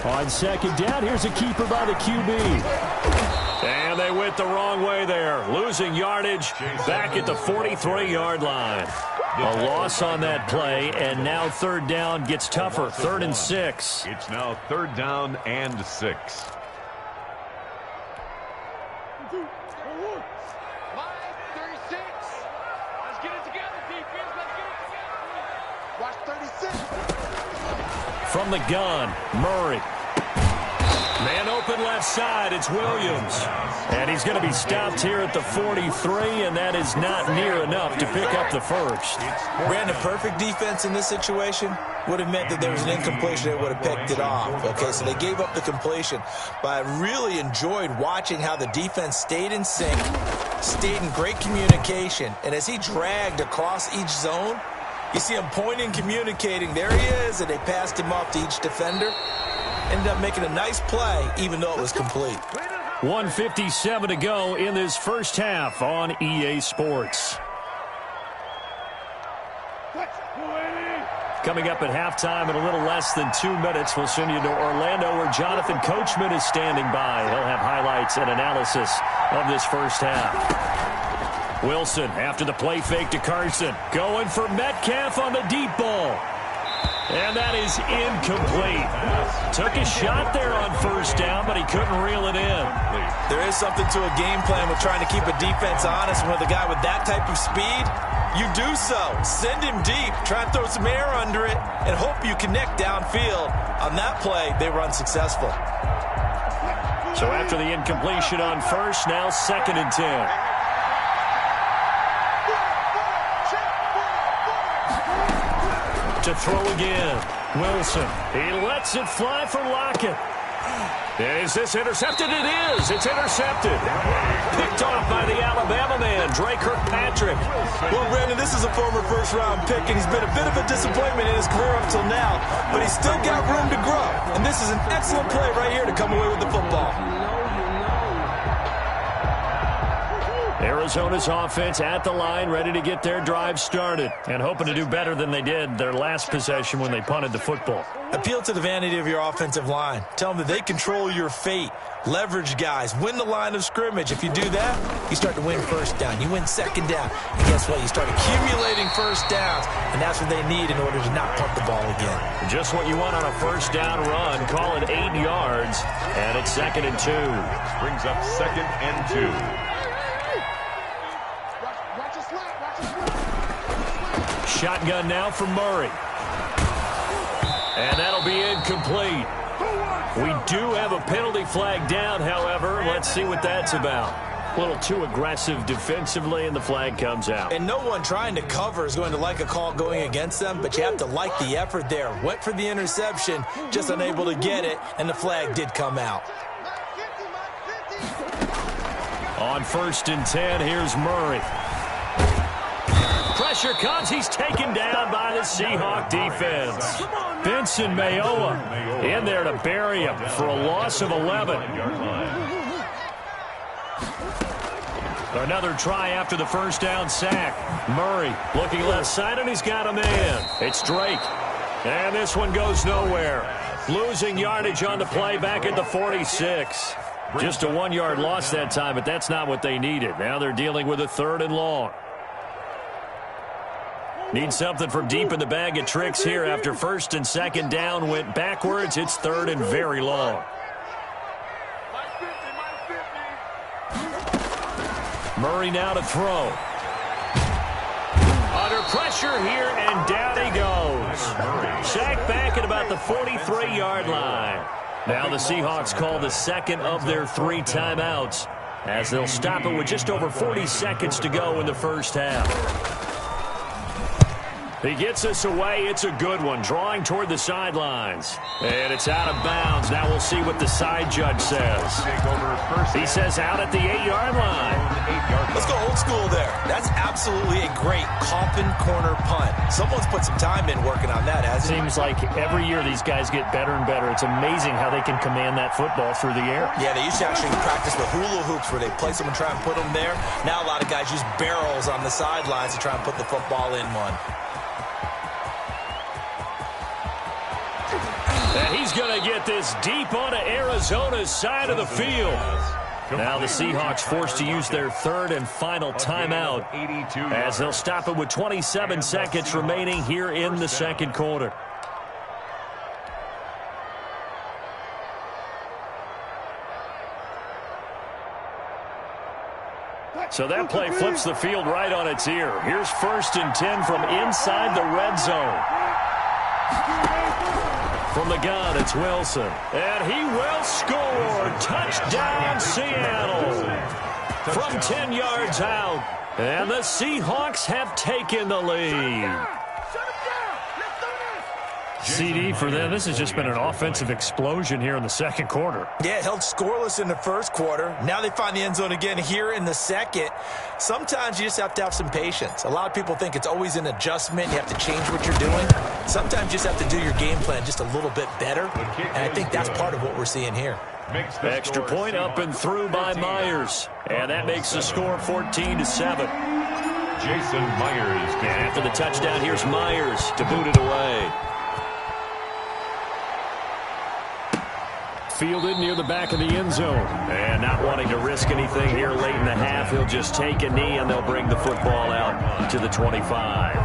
On second down, here's a keeper by the QB. And they went the wrong way there, losing yardage back at the 43-yard line. A loss on that play, and now third down gets tougher, 3rd and 6. It's now 3rd down and 6. From the gun, Murray. Man open left side, it's Williams. And he's going to be stopped here at the 43, and that is not near enough to pick up the first. Brandon, perfect defense in this situation would have meant that there was an incompletion that would have picked it off. Okay, so they gave up the completion. But I really enjoyed watching how the defense stayed in sync, stayed in great communication. And as he dragged across each zone, you see him pointing, communicating. There he is, and they passed him off to each defender. Ended up making a nice play, even though it was complete. 1:57 to go in this first half on EA Sports. Coming up at halftime in a little less than 2 minutes, we'll send you to Orlando, where Jonathan Coachman is standing by. He'll have highlights and analysis of this first half. Wilson, after the play fake to Carson, going for Metcalf on the deep ball. And that is incomplete. Took a shot there on first down, but he couldn't reel it in. There is something to a game plan with trying to keep a defense honest. With a guy with that type of speed, you do so. Send him deep, try and throw some air under it, and hope you connect downfield. On that play, they were unsuccessful. So after the incompletion on first, now 2nd and 10. To throw again. Wilson. He lets it fly for Lockett. Is this intercepted? It is. It's intercepted. Picked off by the Alabama man, Dre Kirkpatrick. Well, Brandon, this is a former first-round pick, and he's been a bit of a disappointment in his career up till now, but he's still got room to grow. And this is an excellent play right here to come away with the football. Arizona's offense at the line, ready to get their drive started, and hoping to do better than they did their last possession when they punted the football. Appeal to the vanity of your offensive line. Tell them that they control your fate. Leverage guys. Win the line of scrimmage. If you do that, you start to win first down. You win second down. And guess what? You start accumulating first downs, and that's what they need in order to not punt the ball again. Just what you want on a first down run. Call it 8 yards, and it's 2nd and 2. Brings up 2nd and 2. Shotgun now from Murray. And that'll be incomplete. We do have a penalty flag down, however. Let's see what that's about. A little too aggressive defensively, and the flag comes out. And no one trying to cover is going to like a call going against them, but you have to like the effort there. Went for the interception, just unable to get it, and the flag did come out. On 1st and 10, here's Murray. Pressure comes. He's taken down by the Seahawk defense. Benson Mayowa in there to bury him for a loss of 11. Another try after the first down sack. Murray looking left side, and he's got a man. It's Drake. And this one goes nowhere. Losing yardage on the play back at the 46. Just a 1-yard loss that time, but that's not what they needed. Now they're dealing with a 3rd and long. Need something from deep in the bag of tricks here after 1st and 2nd down went backwards. It's 3rd and very long. Murray now to throw. Under pressure here, and down he goes. Sacked back at about the 43-yard line. Now the Seahawks call the 2nd of their 3 timeouts, as they'll stop it with just over 40 seconds to go in the first half. He gets us away. It's a good one. Drawing toward the sidelines. And it's out of bounds. Now we'll see what the side judge says. He says out at the 8-yard line. Let's go old school there. That's absolutely a great coffin corner punt. Someone's put some time in working on that, hasn't he? Seems like every year these guys get better and better. It's amazing how they can command that football through the air. Yeah, they used to actually practice with hula hoops where they place them and try and put them there. Now a lot of guys use barrels on the sidelines to try and put the football in one. And he's going to get this deep onto Arizona's side of the field. Now the Seahawks forced to use their third and final timeout as they'll stop it with 27 seconds remaining here in the second quarter. So that play flips the field right on its ear. Here's 1st and 10 from inside the red zone. From the gun, it's Wilson. And he will score. Touchdown, Seattle. From 10 yards out. And the Seahawks have taken the lead. CD for them. This has just been an offensive explosion here in the second quarter. Yeah, held scoreless in the first quarter. Now they find the end zone again here in the second. Sometimes you just have to have some patience. A lot of people think it's always an adjustment. You have to change what you're doing. Sometimes you just have to do your game plan just a little bit better. And I think that's part of what we're seeing here. Extra point up and through by Myers. And that makes the score 14-7. Jason Myers. And after the touchdown, here's Myers to boot it away. Fielded near the back of the end zone. And not wanting to risk anything here late in the half, he'll just take a knee and they'll bring the football out to the 25.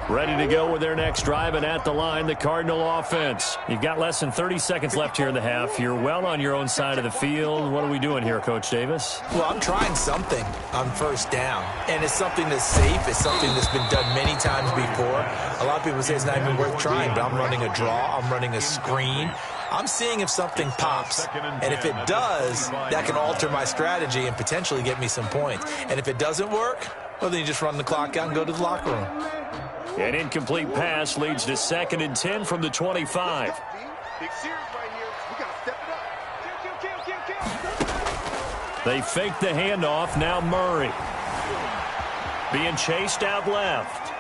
Ready to go with their next drive, and at the line, the Cardinal offense. You've got less than 30 seconds left here in the half. You're well on your own side of the field. What are we doing here, Coach Davis? Well, I'm trying something on first down, and it's something that's safe. It's something that's been done many times before. A lot of people say it's not even worth trying, but I'm running a draw. I'm running a screen. I'm seeing if something pops, and if it does, that can alter my strategy and potentially get me some points. And if it doesn't work, well, then you just run the clock out and go to the locker room. An incomplete pass leads to 2nd and 10 from the 25. They fake the handoff. Now Murray. Being chased out left.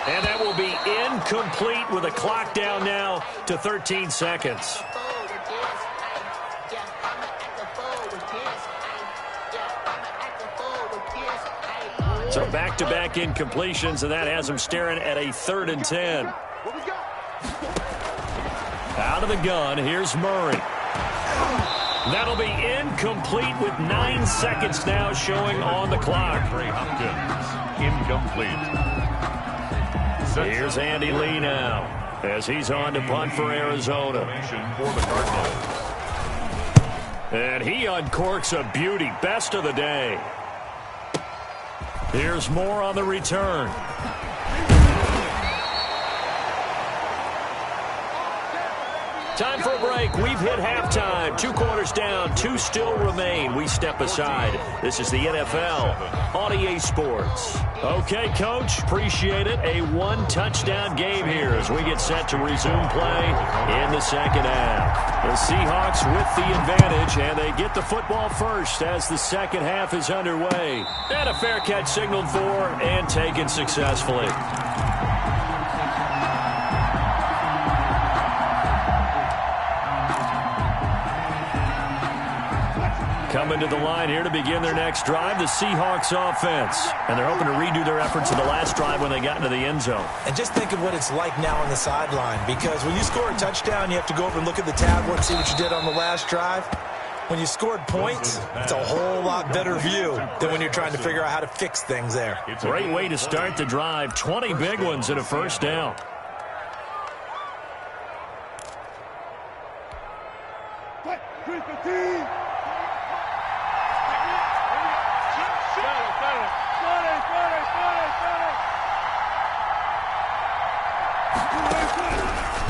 And that will be incomplete with a clock down now to 13 seconds. So back-to-back incompletions, and that has them staring at a 3rd and 10. Out of the gun, here's Murray. That'll be incomplete with 9 seconds now showing on the clock. Incomplete. Here's Andy Lee now as he's on to punt for Arizona. For the Cardinals. And he uncorks a beauty. Best of the day. Here's more on the return. Time for a break. We've hit halftime. 2 quarters down. 2 still remain. We step aside. This is the NFL on EA Sports. Okay, Coach. Appreciate it. A 1-touchdown game here as we get set to resume play in the second half. The Seahawks with the advantage, and they get the football first as the second half is underway. And a fair catch signaled for and taken successfully. Coming to the line here to begin their next drive, the Seahawks offense. And they're hoping to redo their efforts in the last drive when they got into the end zone. And just think of what it's like now on the sideline, because when you score a touchdown, you have to go over and look at the tablet and see what you did on the last drive. When you scored points, it's a whole lot better view than when you're trying to figure out how to fix things there. Great way to start the drive. 20 big ones and a first down.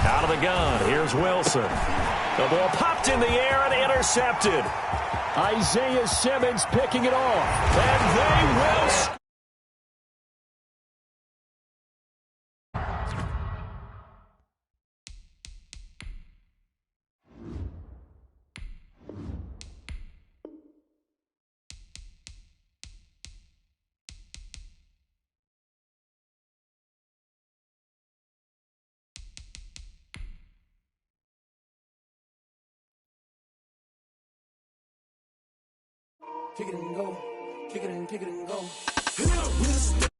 Out of the gun, here's Wilson. The ball popped in the air and intercepted. Isaiah Simmons picking it off. And they will. kick it and go. Kick it and go.